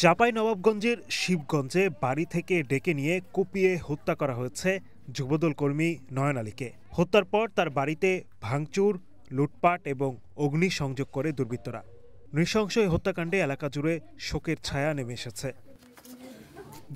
চাঁপাইনবাবগঞ্জের শিবগঞ্জে বাড়ি থেকে ডেকে নিয়ে কুপিয়ে হত্যা করা হয়েছে যুবদল কর্মী নয়ন আলীকে। হত্যার পর তার বাড়িতে ভাঙচুর, লুটপাট এবং অগ্নিসংযোগ করে দুর্বৃত্তরা। নৃশংস এই হত্যাকাণ্ডে এলাকা জুড়ে শোকের ছায়া নেমে এসেছে।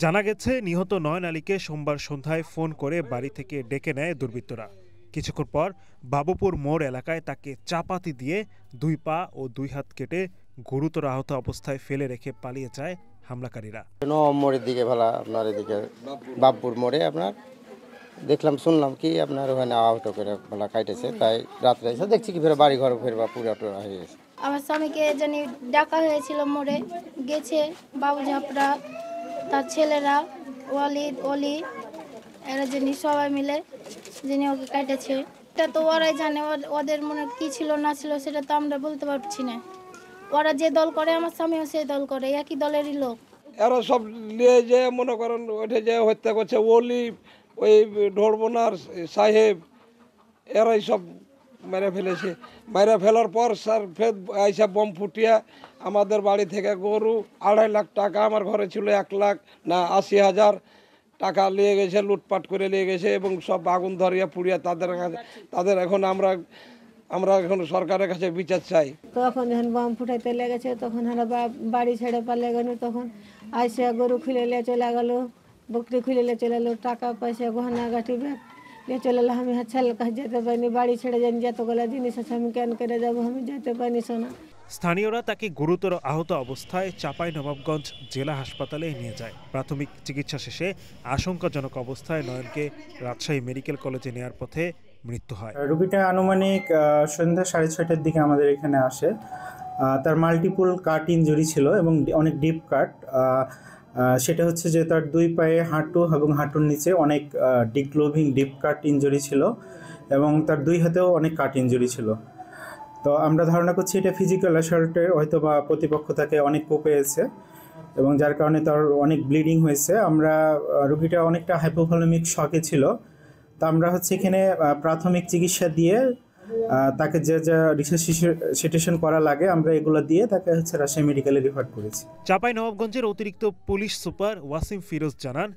জানা গেছে, নিহত নয়ন আলীকে সোমবার সন্ধ্যায় ফোন করে বাড়ি থেকে ডেকে নেয় দুর্বৃত্তরা। কিছুক্ষণ পর বাবুপুর মোড় এলাকায় তাকে চাপাতি দিয়ে 2 পা ও 2 হাত কেটে গুরুতর আহত অবস্থায় ফেলে রেখে পালিয়ে যায় হামলাকারীরা। মোড়ের দিকে ভালা আপনার এদিকে বাবুপুর মোড়ে আপনার দেখলাম শুনলাম কি আপনার ওখানে আহত করে ভালা কাটেছে, তাই রাত্রে এসে দেখছি কি ফের বাড়ি ঘর ফেরবা পুরা টোরা হয়ে গেছে। আমার স্বামীকে জানি ডাকা হয়েছিল, মোড়ে গেছে বাবু ঝাপড়া, তার ছেলেরা ওয়ালিদ অলি, এরা যিনি সবাই মিলে যিনি ওকে কাটেছে। এটা তো ওরাই জানে, ওদের মনে কি ছিল না ছিল সেটা তো আমরা বলতে পারছি না। ওরা যে দল করে আমার স্বামীও সেই দল করে, একই দলেরই লোক। এরা সব নিয়ে যে মনে করেন ওঠে যে হত্যা করছে ওলি, ওই ঢোলবোনার সাহেব, এরাই সব মেরে ফেলেছে। মেরে ফেলার পর স্যার ফের আইসা বম ফুটিয়া আমাদের বাড়ি থেকে গরু 2.5 লাখ টাকা, আমার ঘরে ছিল 1,80,000 টাকা নিয়ে গেছে, লুটপাট করে নিয়ে গেছে এবং সব আগুন ধরিয়া পুড়িয়া তাদের এখন আমরা এখন সরকারের কাছে বিচার চাই। তখন যখন বম ফুটাইতে লেগেছে তখন আমরা বাড়ি ছেড়ে পালিয়ে গেল। তখন আইসে গরু খুলে নিয়ে চলে গেল, বকরি খুলে নিয়ে চলে এলো, টাকা পয়সা গহনা গাঠি ব্যাগ নিয়ে চলে এলো। আমি ছেলের কাছে যেতে পারিনি, বাড়ি ছেড়ে যাইনি, যতগুলো জিনিস আছে আমি কেন করে যাবো, আমি যেতে পারিনি। শোনা স্থানীয়রা তাকে গুরুতর আহত অবস্থায় চাঁপাইনবাবগঞ্জ জেলা হাসপাতালে নিয়ে যায়। প্রাথমিক চিকিৎসা শেষে আশঙ্কাজনক অবস্থায় নয়নকে রাজশাহী মেডিকেল কলেজে নেয়ার পথে মৃত্যু হয়। রোগীটা আনুমানিক সন্ধ্যা 6:30টার দিকে আমাদের এখানে আসে। তার মাল্টিপল কাট ইনজুরি ছিল এবং অনেক ডিপ কাট। সেটা হচ্ছে যে তার 2 পায়ে হাঁটু এবং হাঁটুর নিচে অনেক ডিগ্লোভিং ডিপ কাট ইনজুরি ছিল এবং তার 2 হাতেও অনেক কাট ইনজুরি ছিল। তো আমরা ধারণা করছি এটা ফিজিক্যাল অ্যাসল্টের হয়তো বা প্রতিপক্ষ তাকে অনেক কোপেছে এবং যার কারণে তার অনেক ব্লিডিং হয়েছে। আমরা রোগীটা অনেকটা হাইপোভলিমিক শকে ছিল। তা আমরা হচ্ছে এখানে প্রাথমিক চিকিৎসা দিয়ে তাকে যে রিসাসিটেশন করা লাগে আমরা এগুলো দিয়ে তাকে হচ্ছে রাজশাহী মেডিকেলে রেফার করেছি। চাঁপাইনবাবগঞ্জের অতিরিক্ত পুলিশ সুপার ওয়াসিম ফিরোজ জানান,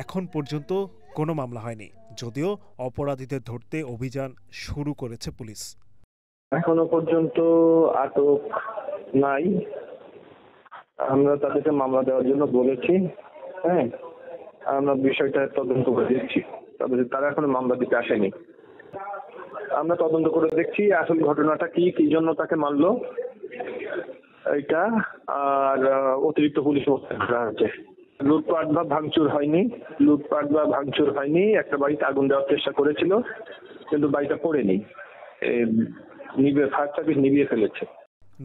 এখন পর্যন্ত কোনো মামলা হয়নি, যদিও অপরাধীদের ধরতে অভিযান শুরু করেছে পুলিশ। এখনো পর্যন্ত আটক নাই। আমরা তাদেরকে মামলা দেওয়ার জন্য বলেছি। হ্যাঁ, আমরা বিষয়টা তদন্ত করে দিচ্ছি। তবে তারা এখনো মামলা দিতে আসেনি। আমরা তদন্ত করে দেখছি আসল ঘটনাটা কি জন্য তাকে মারলো এটা, আর অতিরিক্ত পুলিশ করা হচ্ছে। লুটপাট বা ভাঙচুর হয়নি। একটা বাড়িতে আগুন দেওয়ার চেষ্টা করেছিল, কিন্তু বাড়িটা পড়েনি, ফায়ার সার্ভিস নিভিয়ে ফেলেছে।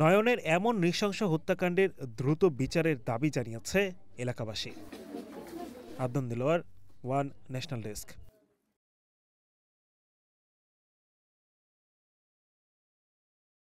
নয়নের এমন নৃশংস হত্যাকাণ্ডের দ্রুত বিচারের দাবি জানিয়েছে এলাকাবাসী। Adnan Dilwar, one national desk.